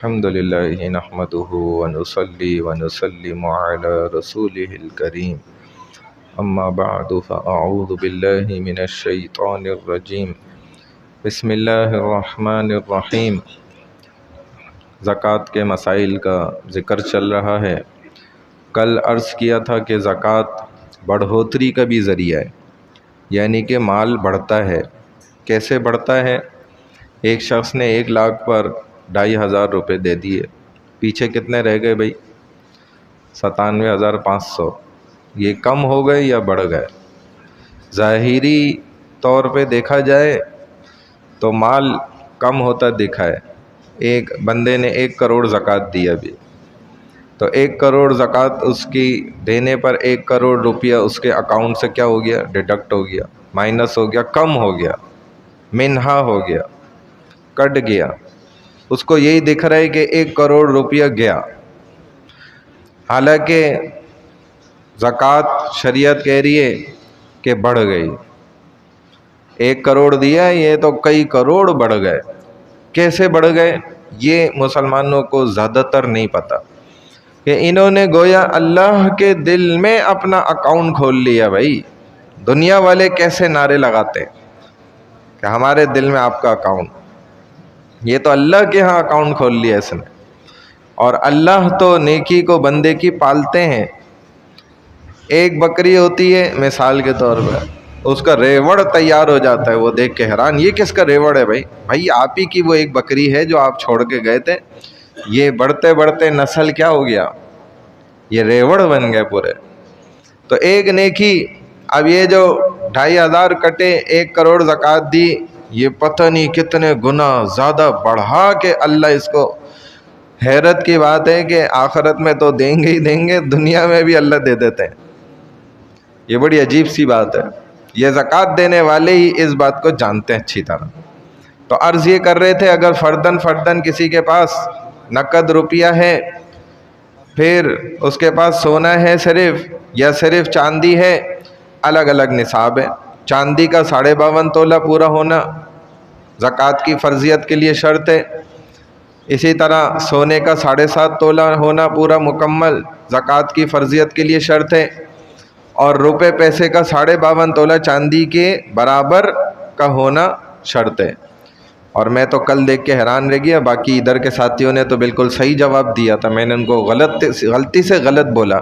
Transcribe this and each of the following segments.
الحمد لله نحمده ونصلي ونسلم على رسوله الكريم أما بعد فأعوذ بالله من الشيطان الرجيم بسم الله الرحمن الرحیم۔ زکوٰۃ کے مسائل کا ذکر چل رہا ہے۔ کل عرض کیا تھا کہ زکوٰۃ بڑھوتری کا بھی ذریعہ ہے، یعنی کہ مال بڑھتا ہے۔ کیسے بڑھتا ہے؟ ایک شخص نے 1 لاکھ پر 2,500 روپے دے دیے، پیچھے کتنے رہ گئے بھائی؟ 97,500۔ یہ کم ہو گئے یا بڑھ گئے؟ ظاہری طور پہ دیکھا جائے تو مال کم ہوتا دکھا ہے۔ ایک بندے نے 1 کروڑ زکوٰۃ دی ابھی، تو 1 کروڑ زکوٰۃ اس کی دینے پر 1 کروڑ روپیہ اس کے اکاؤنٹ سے کیا ہو گیا؟ ڈیڈکٹ ہو گیا، مائنس ہو گیا، کم ہو گیا، منہا ہو گیا، کٹ گیا۔ اس کو یہی دکھ رہا ہے کہ 1 کروڑ روپیہ گیا، حالانکہ زکوٰۃ شریعت کہہ رہی ہے کہ بڑھ گئی۔ 1 کروڑ دیا، یہ تو کئی کروڑ بڑھ گئے۔ کیسے بڑھ گئے؟ یہ مسلمانوں کو زیادہ تر نہیں پتہ کہ انہوں نے گویا اللہ کے دل میں اپنا اکاؤنٹ کھول لیا۔ بھائی دنیا والے کیسے نعرے لگاتے کہ ہمارے دل میں آپ کا اکاؤنٹ، یہ تو اللہ کے ہاں اکاؤنٹ کھول لیا اس نے۔ اور اللہ تو نیکی کو بندے کی پالتے ہیں۔ ایک بکری ہوتی ہے مثال کے طور پر، اس کا ریوڑ تیار ہو جاتا ہے، وہ دیکھ کے حیران، یہ کس کا ریوڑ ہے بھائی آپ ہی کی وہ ایک بکری ہے جو آپ چھوڑ کے گئے تھے۔ یہ بڑھتے بڑھتے نسل کیا ہو گیا؟ یہ ریوڑ بن گئے پورے۔ تو ایک نیکی، اب یہ جو 2,500 کٹے 1 کروڑ زکوٰۃ دی، یہ پتہ نہیں کتنے گنا زیادہ بڑھا کے اللہ اس کو، حیرت کی بات ہے کہ آخرت میں تو دیں گے ہی دیں گے، دنیا میں بھی اللہ دے دیتے ہیں۔ یہ بڑی عجیب سی بات ہے۔ یہ زکوٰۃ دینے والے ہی اس بات کو جانتے ہیں اچھی طرح۔ تو عرض یہ کر رہے تھے، اگر فرداً کسی کے پاس نقد روپیہ ہے، پھر اس کے پاس سونا ہے صرف، یا صرف چاندی ہے، الگ الگ نصاب ہے۔ چاندی کا 52.5 تولہ پورا ہونا زکوٰۃ کی فرضیت کے لیے شرط ہے۔ اسی طرح سونے کا 7.5 تولہ ہونا پورا مکمل زکوٰۃ کی فرضیت کے لیے شرط ہے، اور روپے پیسے کا 52.5 تولہ چاندی کے برابر کا ہونا شرط ہے۔ اور میں تو کل دیکھ کے حیران رہ گیا، باقی ادھر کے ساتھیوں نے تو بالکل صحیح جواب دیا تھا، میں نے ان کو غلطی سے غلط بولا۔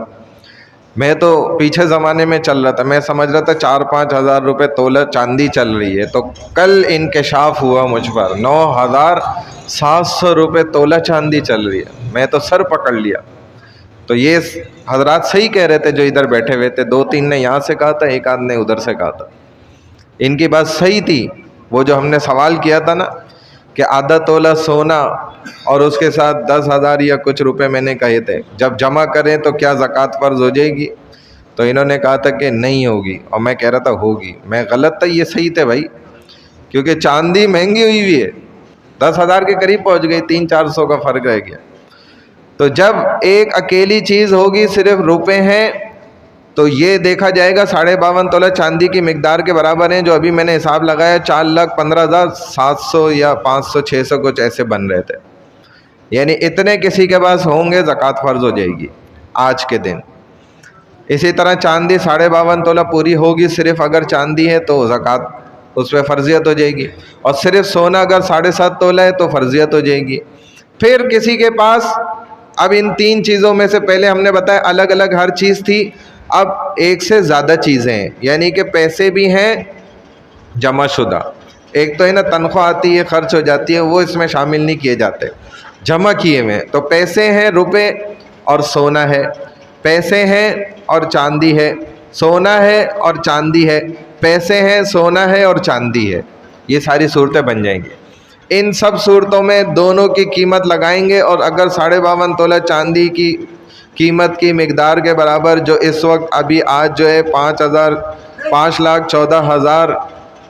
میں تو پیچھے زمانے میں چل رہا تھا، میں سمجھ رہا تھا 4-5 ہزار روپے تولہ چاندی چل رہی ہے، تو کل انکشاف ہوا مجھ پر 9,700 روپے تولہ چاندی چل رہی ہے۔ میں تو سر پکڑ لیا۔ تو یہ حضرات صحیح کہہ رہے تھے جو ادھر بیٹھے ہوئے تھے، 2-3 نے یہاں سے کہا تھا، ایک آدھ نے ادھر سے کہا تھا، ان کی بات صحیح تھی۔ وہ جو ہم نے سوال کیا تھا نا کہ آدھا تولہ سونا اور اس کے ساتھ 10,000 یا کچھ روپے میں نے کہے تھے، جب جمع کریں تو کیا زکوٰۃ فرض ہو جائے گی؟ تو انہوں نے کہا تھا کہ نہیں ہوگی، اور میں کہہ رہا تھا ہوگی۔ میں غلط تھا، یہ صحیح تھے بھائی، کیونکہ چاندی مہنگی ہوئی ہے، 10,000 کے قریب پہنچ گئی، 300-400 کا فرق رہ گیا۔ تو جب ایک اکیلی چیز ہوگی، صرف روپے ہیں، تو یہ دیکھا جائے گا 52.5 تولہ چاندی کی مقدار کے برابر ہیں، جو ابھی میں نے حساب لگایا 4,15,700 یا 500-600 کچھ ایسے بن رہے تھے۔ یعنی اتنے کسی کے پاس ہوں گے، زکوٰۃ فرض ہو جائے گی آج کے دن۔ اسی طرح چاندی 52.5 تولہ پوری ہوگی، صرف اگر چاندی ہے تو زکوٰۃ اس پہ فرضیت ہو جائے گی، اور صرف سونا اگر 7.5 تولہ ہے تو فرضیت ہو جائے گی۔ پھر کسی کے پاس، اب ان 3 چیزوں میں سے پہلے ہم نے بتایا الگ الگ ہر چیز تھی، اب ایک سے زیادہ چیزیں ہیں، یعنی کہ پیسے بھی ہیں جمع شدہ۔ ایک تو ہے نا تنخواہ آتی ہے خرچ ہو جاتی ہے، وہ اس میں شامل نہیں کیے جاتے، جمع کیے ہوئے۔ تو پیسے ہیں، روپے اور سونا ہے، پیسے ہیں اور چاندی ہے، سونا ہے اور چاندی ہے، پیسے ہیں، سونا ہے اور چاندی ہے، یہ ساری صورتیں بن جائیں گی۔ ان سب صورتوں میں دونوں کی قیمت لگائیں گے، اور اگر 52.5 تولہ چاندی کی قیمت کی مقدار کے برابر، جو اس وقت ابھی آج جو ہے 5,14,000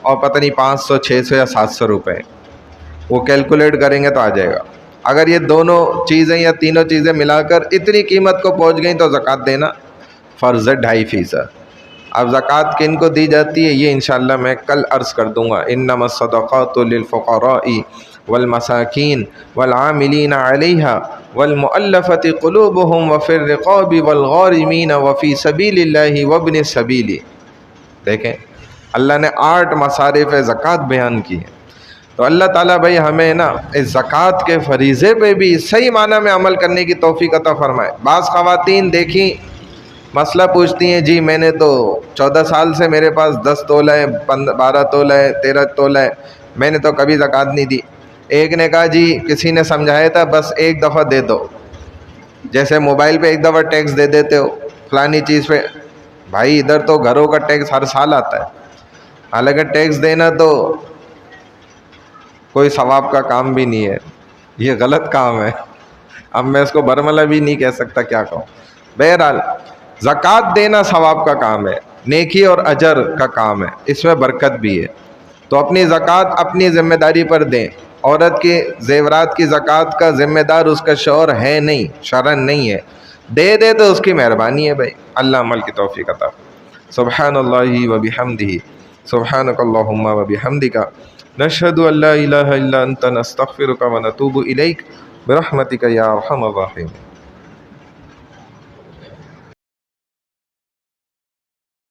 اور پتہ نہیں 500, 600 یا 700 روپے، وہ کیلکولیٹ کریں گے تو آ جائے گا۔ اگر یہ دونوں چیزیں یا تینوں چیزیں ملا کر اتنی قیمت کو پہنچ گئیں تو زکوٰۃ دینا فرض ہے 2.5%۔ اب زکوٰۃ کن کو دی جاتی ہے یہ انشاءاللہ میں کل عرض کر دوں گا۔ انما الصدقات للفقراء والمساکین والعاملین علیہا والمؤلفۃ قلوبہم وفی الرقاب والغارمین وفی سبیل اللہ وابن السبیل۔ دیکھیں اللہ نے 8 مصارف زکوٰۃ بیان کی ہیں، تو اللہ تعالیٰ بھائی ہمیں نا اس زکوٰۃ کے فریضے پہ بھی صحیح معنی میں عمل کرنے کی توفیق عطا فرمائے۔ بعض خواتین دیکھیں مسئلہ پوچھتی ہیں، جی میں نے تو 14 سال سے میرے پاس 10 تولہ ہے، 12 تولہ ہے، 13 تولہ ہے، میں نے تو کبھی زکوٰۃ نہیں دی۔ ایک نے کہا جی کسی نے سمجھایا تھا بس ایک دفعہ دے دو، جیسے موبائل پہ ایک دفعہ ٹیکس دے دیتے ہو فلانی چیز پہ۔ بھائی ادھر تو گھروں کا ٹیکس ہر سال آتا ہے، حالانکہ ٹیکس دینا تو کوئی ثواب کا کام بھی نہیں ہے، یہ غلط کام ہے۔ اب میں اس کو برملا بھی نہیں کہہ سکتا، کیا کہوں۔ بہرحال زکوٰۃ دینا ثواب کا کام ہے، نیکی اور اجر کا کام ہے، اس میں برکت بھی ہے۔ تو اپنی زکوٰۃ اپنی ذمہ داری پر دیں۔ عورت کے زیورات کی زکوٰۃ کا ذمہ دار اس کا شوہر ہے نہیں، شرعاً نہیں ہے، دے دے تو اس کی مہربانی ہے بھائی۔ اللہ عمل کی توفیق عطا۔ سبحان اللہ و بحمدہ، سبحانک اللہم و بحمدک، نشہد ان لا الہ الا انت، نستغفرک و نتوب الیک، برحمتک یا ارحم الراحمین۔